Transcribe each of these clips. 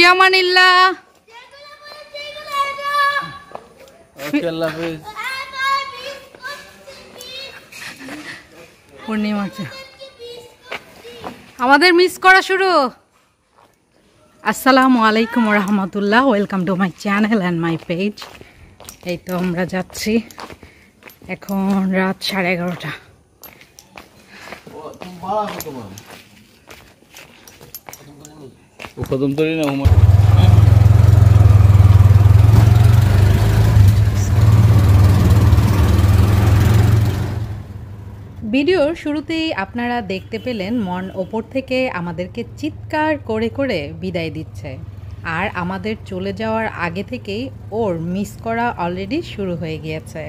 ফিয়ামানিল্লাহ। পূর্ণিমা আমাদের মিস করা শুরু। আসসালামু আলাইকুম রহমতুল্লাহ, welcome to my channel and my page. এই তো আমরা যাচ্ছি, এখন রাত 11:30। ভিডিওর শুরুতেই আপনারা দেখতে পেলেন মন ওপর থেকে আমাদেরকে চিৎকার করে করে বিদায় দিচ্ছে, আর আমাদের চলে যাওয়ার আগে থেকেই ওর মিস করা অলরেডি শুরু হয়ে গিয়েছে।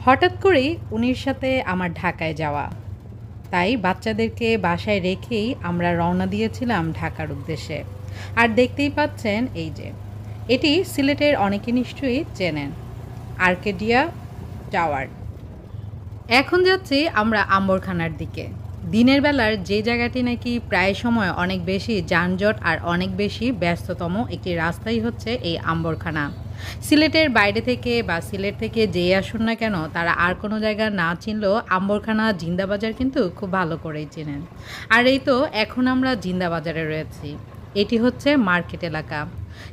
হঠাৎ করেই উনির সাথে আমার ঢাকায় যাওয়া, তাই বাচ্চাদেরকে বাসায় রেখেই আমরা রওনা দিয়েছিলাম ঢাকার উদ্দেশ্যে। আর দেখতেই পাচ্ছেন এই যে এটি সিলেটের অনেকে নিশ্চয়ই চেনেন, আর্কেডিয়া টাওয়ার। এখন যাচ্ছি আমরা আম্বরখানার দিকে। দিনের বেলার যে জায়গাটি নাকি প্রায় সময় অনেক বেশি যানজট আর অনেক বেশি ব্যস্ততম একটি রাস্তাই হচ্ছে এই আম্বরখানা। সিলেটের বাইরে থেকে বা সিলেট থেকে যেই আসুন না কেন, তারা আর কোনো জায়গা না চিনলেও আম্বরখানা জিন্দাবাজার কিন্তু খুব ভালো করেই চেনেন। আর এই তো এখন আমরা জিন্দাবাজারে রয়েছি। এটি হচ্ছে মার্কেট এলাকা।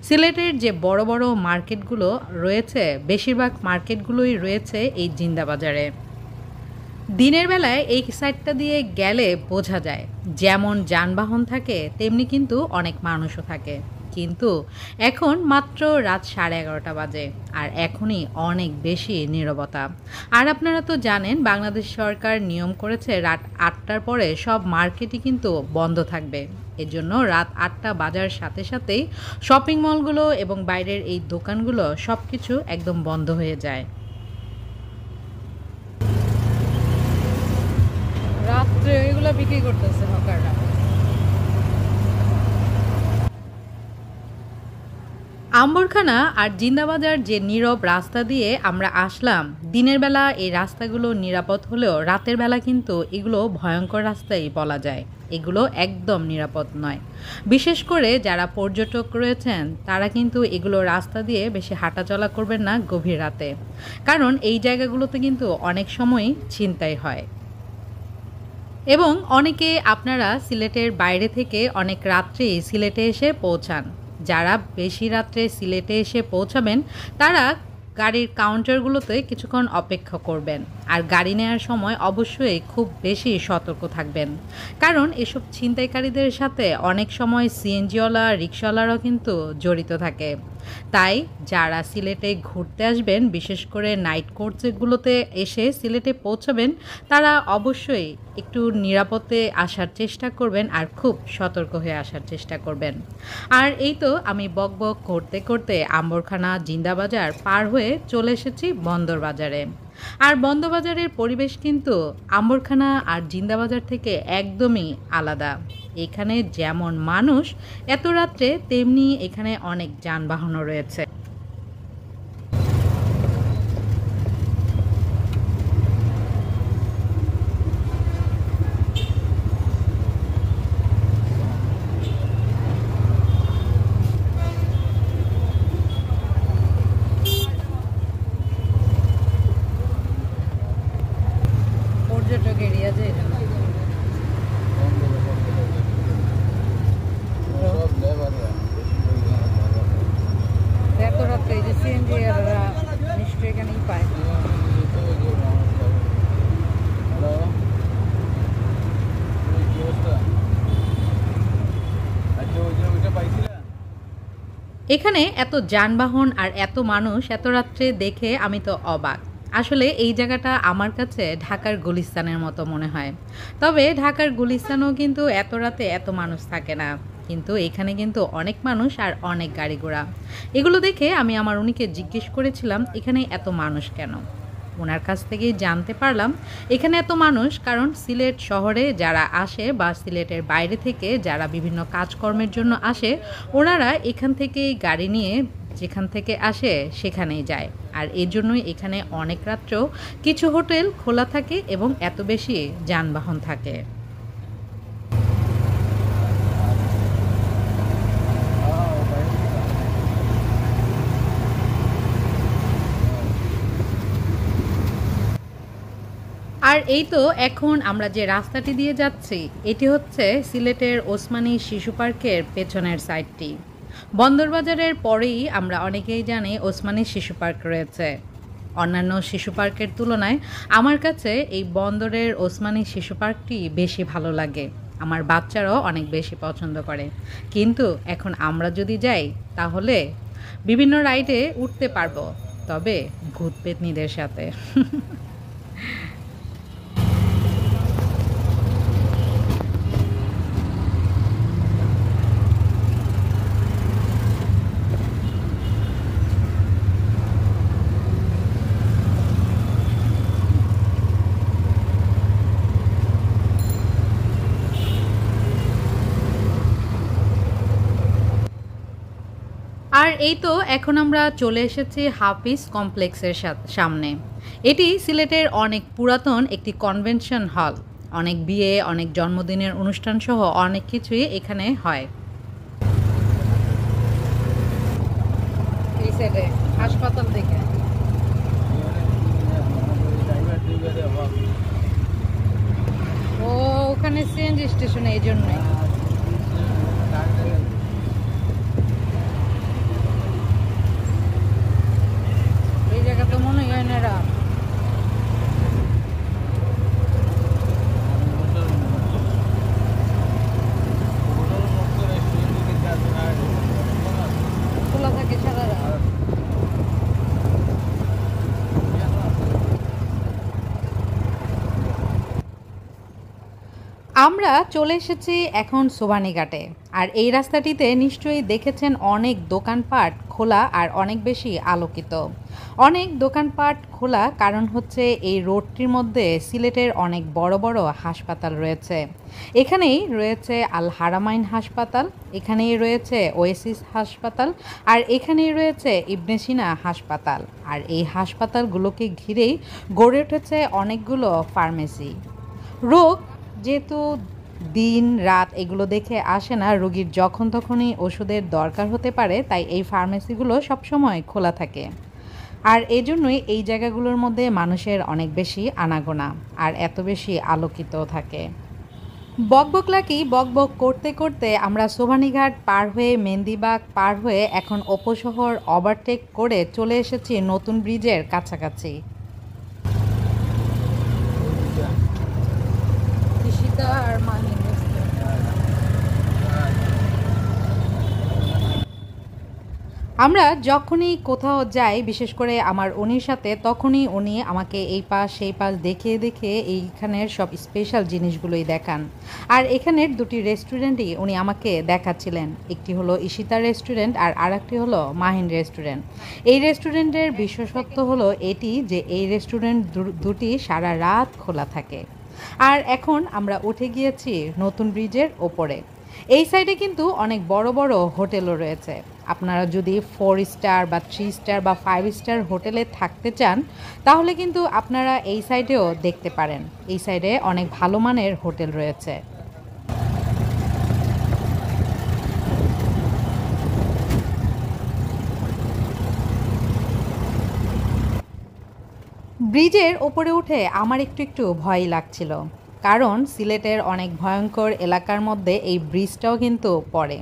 সিলেটের যে বড় বড় মার্কেটগুলো রয়েছে, বেশিরভাগ মার্কেটগুলোই রয়েছে এই জিন্দাবাজারে। দিনের বেলায় এই সাইডটা দিয়ে গেলে বোঝা যায় যেমন যানবাহন থাকে তেমনি কিন্তু অনেক মানুষও থাকে, কিন্তু এখন মাত্র রাত 11:30 বাজে আর এখনই অনেক বেশি নীরবতা। আর আপনারা তো জানেন বাংলাদেশ সরকার নিয়ম করেছে রাত 8টার পরে সব মার্কেটই কিন্তু বন্ধ থাকবে। এজন্য রাত 8টা বাজার সাথে সাথেই শপিং মলগুলো এবং বাইরের এই দোকানগুলো সব কিছু একদম বন্ধ হয়ে যায়। রাত্রে এগুলো বিক্রি করতেছে হকাররা। আম্বরখানা আর জিন্দাবাজার যে নীরব রাস্তা দিয়ে আমরা আসলাম, দিনের বেলা এই রাস্তাগুলো নিরাপদ হলেও রাতের বেলা কিন্তু এগুলো ভয়ঙ্কর রাস্তাই বলা যায়। এগুলো একদম নিরাপদ নয়। বিশেষ করে যারা পর্যটক রয়েছেন তারা কিন্তু এগুলো রাস্তা দিয়ে বেশি হাঁটাচলা করবেন না গভীর রাতে, কারণ এই জায়গাগুলোতে কিন্তু অনেক সময়ই ছিনতাই হয়। এবং অনেকে আপনারা সিলেটের বাইরে থেকে অনেক রাত্রেই সিলেটে এসে পৌঁছান। যারা বেশি রাত্রে সিলেটে এসে পৌঁছাবেন তারা গাড়ির কাউন্টারগুলোতে কিছুক্ষণ অপেক্ষা করবেন, আর গাড়ি নেওয়ার সময় অবশ্যই খুব বেশি সতর্ক থাকবেন, কারণ এসব ছিনতাইকারীদের সাথে অনেক সময় সিএনজিওয়ালা রিক্সাওয়ালারাও কিন্তু জড়িত থাকে। তাই যারা সিলেটে ঘুরতে আসবেন, বিশেষ করে নাইট কোর্সগুলোতে এসে সিলেটে পৌঁছাবেন, তারা অবশ্যই একটু নিরাপদে আসার চেষ্টা করবেন আর খুব সতর্ক হয়ে আসার চেষ্টা করবেন। আর এই তো আমি বকবক করতে করতে আম্বরখানা জিন্দাবাজার পার হয়ে চলে এসেছি বন্দরবাজারে। আর বন্দরবাজারের পরিবেশ কিন্তু আম্বরখানা আর জিন্দাবাজার থেকে একদমই আলাদা। এখানে যেমন মানুষ এত রাত্রে, তেমনি এখানে অনেক যানবাহনও রয়েছে। পর্যটক এরিয়া যে এত রাত্রে এই যে সিএনজি নিশ্চয়ই এখানেই পায়। এখানে এত যানবাহন আর এত মানুষ এত রাত্রে দেখে আমি তো অবাক। আসলে এই জায়গাটা আমার কাছে ঢাকার গুলিস্তানের মতো মনে হয়। তবে ঢাকার গুলিস্তানেও কিন্তু এত রাতে এত মানুষ থাকে না, কিন্তু এখানে কিন্তু অনেক মানুষ আর অনেক গাড়ি ঘোড়া। এগুলো দেখে আমি আমার উনিকে জিজ্ঞেস করেছিলাম এখানে এত মানুষ কেন। ওনার কাছ থেকেই জানতে পারলাম এখানে এত মানুষ কারণ সিলেট শহরে যারা আসে বা সিলেটের বাইরে থেকে যারা বিভিন্ন কাজকর্মের জন্য আসে, ওনারা এখান থেকেই গাড়ি নিয়ে যেখান থেকে আসে সেখানেই যায়। আর এই জন্যই এখানে অনেক রাত্রেও কিছু হোটেল খোলা থাকে এবং এত বেশি যানবাহন থাকে। আর এই তো এখন আমরা যে রাস্তাটি দিয়ে যাচ্ছি এটি হচ্ছে সিলেটের ওসমানী শিশু পার্কের পেছনের সাইডটি। বন্দরবাজারের পরেই আমরা অনেকেই জানি ওসমানী শিশু পার্ক রয়েছে। অন্যান্য শিশু পার্কের তুলনায় আমার কাছে এই বন্দরের ওসমানী শিশু পার্কটি বেশি ভালো লাগে। আমার বাচ্চারাও অনেক বেশি পছন্দ করে। কিন্তু এখন আমরা যদি যাই তাহলে বিভিন্ন রাইডে উঠতে পারবো, তবে ভূত পেতনিদের সাথে। আর এই তো এখন আমরা চলে এসেছি হাফিজ কমপ্লেক্সের সামনে। এটি সিলেটের অনেক পুরাতন একটি কনভেনশন হল। অনেক বিয়ে, অনেক জন্মদিনের অনুষ্ঠান সহ অনেক কিছুই এখানে হয়। এই সাইডে হাসপাতাল থেকে ও ওখানে সিএনজি স্টেশনে, এই জন্যই। এই জায়গা তো মনে হয় না এরা খোলা থাকে সারা রাত। আমরা চলে এসেছি এখন সোবানীঘাটে। আর এই রাস্তাটিতে নিশ্চয়ই দেখেছেন অনেক দোকানপাট খোলা আর অনেক বেশি আলোকিত। অনেক দোকানপাট খোলা কারণ হচ্ছে এই রোডটির মধ্যে সিলেটের অনেক বড় বড় হাসপাতাল রয়েছে। এখানেই রয়েছে আল হারামাইন হাসপাতাল, এখানেই রয়েছে ওয়েসিস হাসপাতাল, আর এখানেই রয়েছে ইবনে সিনা হাসপাতাল। আর এই হাসপাতালগুলোকে ঘিরেই গড়ে উঠেছে অনেকগুলো ফার্মেসি। রোগ যেহেতু দিন রাত এগুলো দেখে আসে না, রোগীর যখন তখনই ওষুধের দরকার হতে পারে, তাই এই ফার্মেসিগুলো সবসময় খোলা থাকে। আর এজন্যই এই জায়গাগুলোর মধ্যে মানুষের অনেক বেশি আনাগোনা আর এত বেশি আলোকিত থাকে। বকবকলাকি বকবক করতে করতে আমরা সোবানীঘাট পার হয়ে মেহেন্দিবাগ পার হয়ে এখন উপশহর ওভারটেক করে চলে এসেছি নতুন ব্রিজের কাছাকাছি। আমরা যখনই কোথাও যাই, বিশেষ করে আমার উনির সাথে, তখনই উনি আমাকে এই পাশ সেই পাশ দেখিয়ে দেখিয়ে এইখানের সব স্পেশাল জিনিসগুলোই দেখান। আর এখানের দুটি রেস্টুরেন্টই উনি আমাকে দেখাচ্ছিলেন। একটি হলো ঈশিতা রেস্টুরেন্ট আর আরেকটি হলো মাহিন রেস্টুরেন্ট। এই রেস্টুরেন্টের বিশেষত্ব হলো এটি যে এই রেস্টুরেন্ট দুটি সারা রাত খোলা থাকে। আর এখন আমরা উঠে গিয়েছি নতুন ব্রিজের ওপরে। এই সাইডে কিন্তু অনেক বড় বড় হোটেলও রয়েছে। আপনারা যদি 4 স্টার বা 3 স্টার বা 5 স্টার হোটেলে থাকতে চান তাহলে কিন্তু আপনারা এই সাইডেও দেখতে পারেন। এই সাইডে অনেক ভালো মানের হোটেল রয়েছে। ব্রিজের ওপরে উঠে আমার একটু একটু ভয় লাগছিল, কারণ সিলেটের অনেক ভয়ঙ্কর এলাকার মধ্যে এই ব্রিজটাও কিন্তু পড়ে।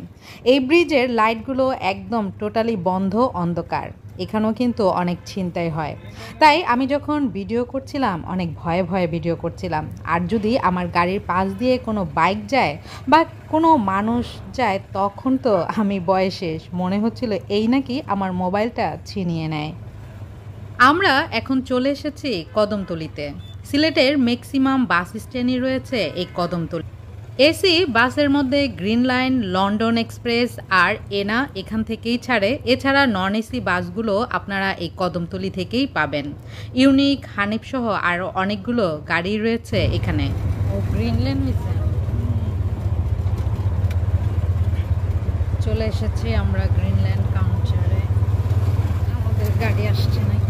এই ব্রিজের লাইটগুলো একদম টোটালি বন্ধ, অন্ধকার। এখানেও কিন্তু অনেক ছিনতাই হয়। তাই আমি যখন ভিডিও করছিলাম অনেক ভয়ে ভয়ে ভিডিও করছিলাম। আর যদি আমার গাড়ির পাশ দিয়ে কোনো বাইক যায় বা কোনো মানুষ যায় তখন তো আমি ভয়ে শেষ। মনে হচ্ছিল এই নাকি আমার মোবাইলটা ছিনিয়ে নেয়। আমরা এখন চলে এসেছি কদমতলীতে। সিলেটের ম্যাক্সিমাম বাস স্ট্যান্ডই রয়েছে এই কদমতলী। এসি বাসের মধ্যে গ্রিন লাইন, লন্ডন এক্সপ্রেস আর এনা এখান থেকেই ছাড়ে। এছাড়া নন এসি বাসগুলো আপনারা এই কদমতলী থেকেই পাবেন। ইউনিক, হানিফ সহ আরও অনেকগুলো গাড়ি রয়েছে এখানে। ও গ্রিন লাইন চলে এসেছি আমরা গ্রিন লাইন কাউন্টারে। আমাদের গাড়ি আসছে নাকি?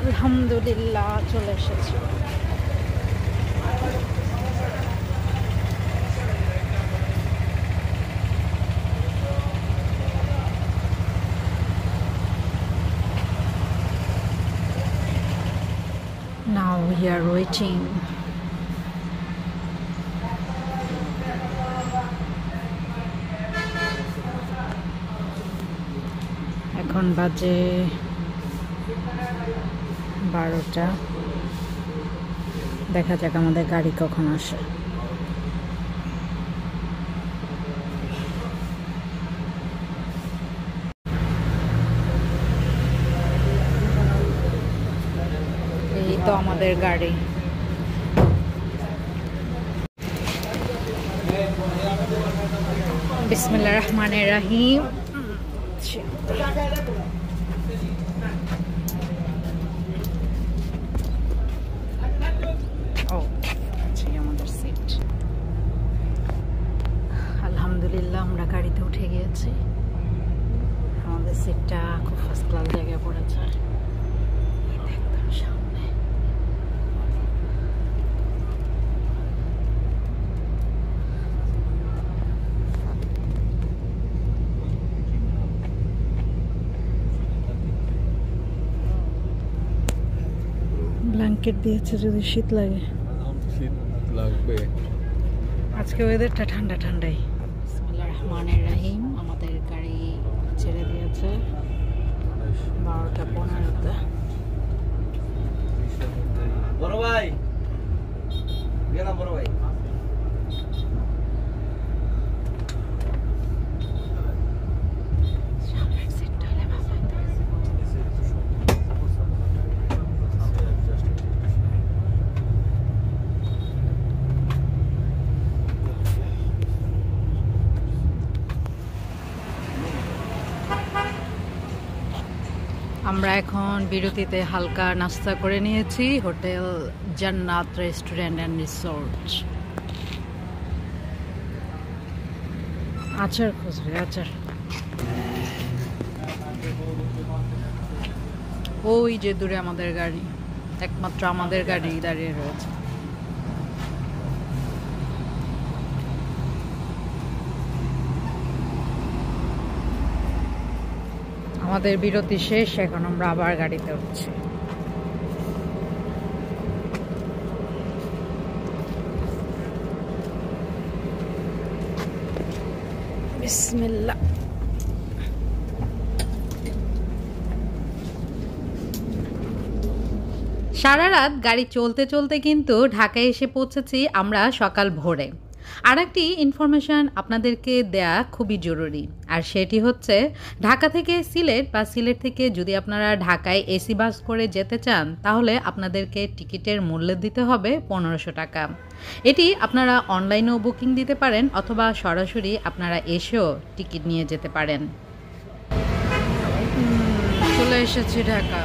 আলহামদুলিল্লাহ চলে এসেছি। Now we are waiting. এখন বাজে 12টা। দেখা যাক আমাদের গাড়ি কখন আসে। এই তো আমাদের গাড়ি। বিসমিল্লাহির রহমানির রহিম। আমাদের সিট, আলহামদুলিল্লাহ আমরা গাড়িতে উঠে গিয়েছি। আমাদের সিটটা খুব ফার্স্ট ক্লাস জায়গায় পড়েছে, একদম সামনে। ব্ল্যাঙ্কেট দিয়েছে যদি শীত লাগে। শীত লাগবে। আজকে ওয়েদারটা ঠান্ডা ঠান্ডাই। বিসমিল্লাহির রহমানির রহিম। আমাদের গাড়ি ছেড়ে দিয়েছে 12:15-তে। বড় ভাই গেলাম, বড় ভাই। আমরা এখন বিরতিতে হালকা নাস্তা করে নিয়েছি হোটেল জান্নাত রেস্টুরেন্ট অ্যান্ড রিসোর্ট। আচার খুঁজবে, আচার। ওই যে দূরে আমাদের গাড়ি, একমাত্র আমাদের গাড়ি দাঁড়িয়ে রয়েছে। আমাদের বিরতি শেষ, এখন আমরা আবার গাড়িতে উঠছি। বিসমিল্লাহ। সারা রাত গাড়ি চলতে চলতে কিন্তু ঢাকায় এসে পৌঁছেছি আমরা সকাল ভোরে। আর একটি ইনফরমেশান আপনাদেরকে দেয়া খুবই জরুরি, আর সেটি হচ্ছে ঢাকা থেকে সিলেট বা সিলেট থেকে যদি আপনারা ঢাকায় এসি বাস করে যেতে চান তাহলে আপনাদেরকে টিকিটের মূল্য দিতে হবে 1500 টাকা। এটি আপনারা অনলাইনেও বুকিং দিতে পারেন অথবা সরাসরি আপনারা এসেও টিকিট নিয়ে যেতে পারেন। চলে এসেছি ঢাকা।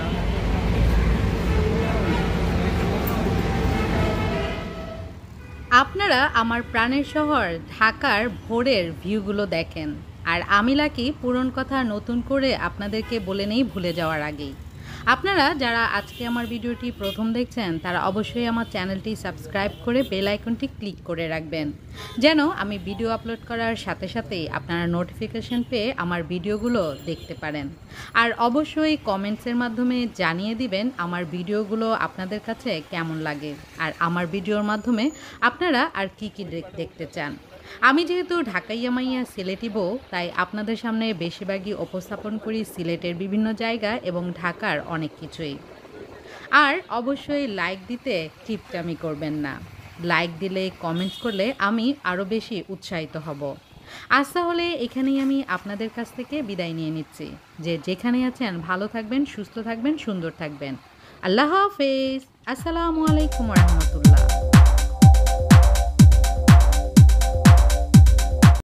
আপনারা আমার প্রাণের শহর ঢাকার ভোরের ভিউগুলো দেখেন, আর আমি লাকি পুরনো কথা নতুন করে আপনাদেরকে বলে নেই ভুলে যাওয়ার আগেই। আপনারা যারা আজকে আমার ভিডিওটি প্রথম দেখছেন তারা অবশ্যই আমার চ্যানেলটি সাবস্ক্রাইব করে বেল আইকনটি ক্লিক করে রাখবেন, যেন আমি ভিডিও আপলোড করার সাথে সাথেই আপনারা নোটিফিকেশন পেয়ে আমার ভিডিওগুলো দেখতে পারেন। আর অবশ্যই কমেন্টসের মাধ্যমে জানিয়ে দিবেন আমার ভিডিওগুলো আপনাদের কাছে কেমন লাগে, আর আমার ভিডিওর মাধ্যমে আপনারা আর কি দেখতে চান। আমি যেহেতু ঢাকাইয়া মাইয়া সিলেটি বউ, তাই আপনাদের সামনে বেশিরভাগই উপস্থাপন করি সিলেটের বিভিন্ন জায়গা এবং ঢাকার অনেক কিছুই। আর অবশ্যই লাইক দিতে টিপটামি করবেন না, লাইক দিলে কমেন্টস করলে আমি আরও বেশি উৎসাহিত হব। আজ তাহলে এখানেই আমি আপনাদের কাছ থেকে বিদায় নিয়ে নিচ্ছি। যে যেখানে আছেন ভালো থাকবেন, সুস্থ থাকবেন, সুন্দর থাকবেন। আল্লাহ হাফেজ। আসসালামু আলাইকুম ওয়া রাহমাতুল্লাহ।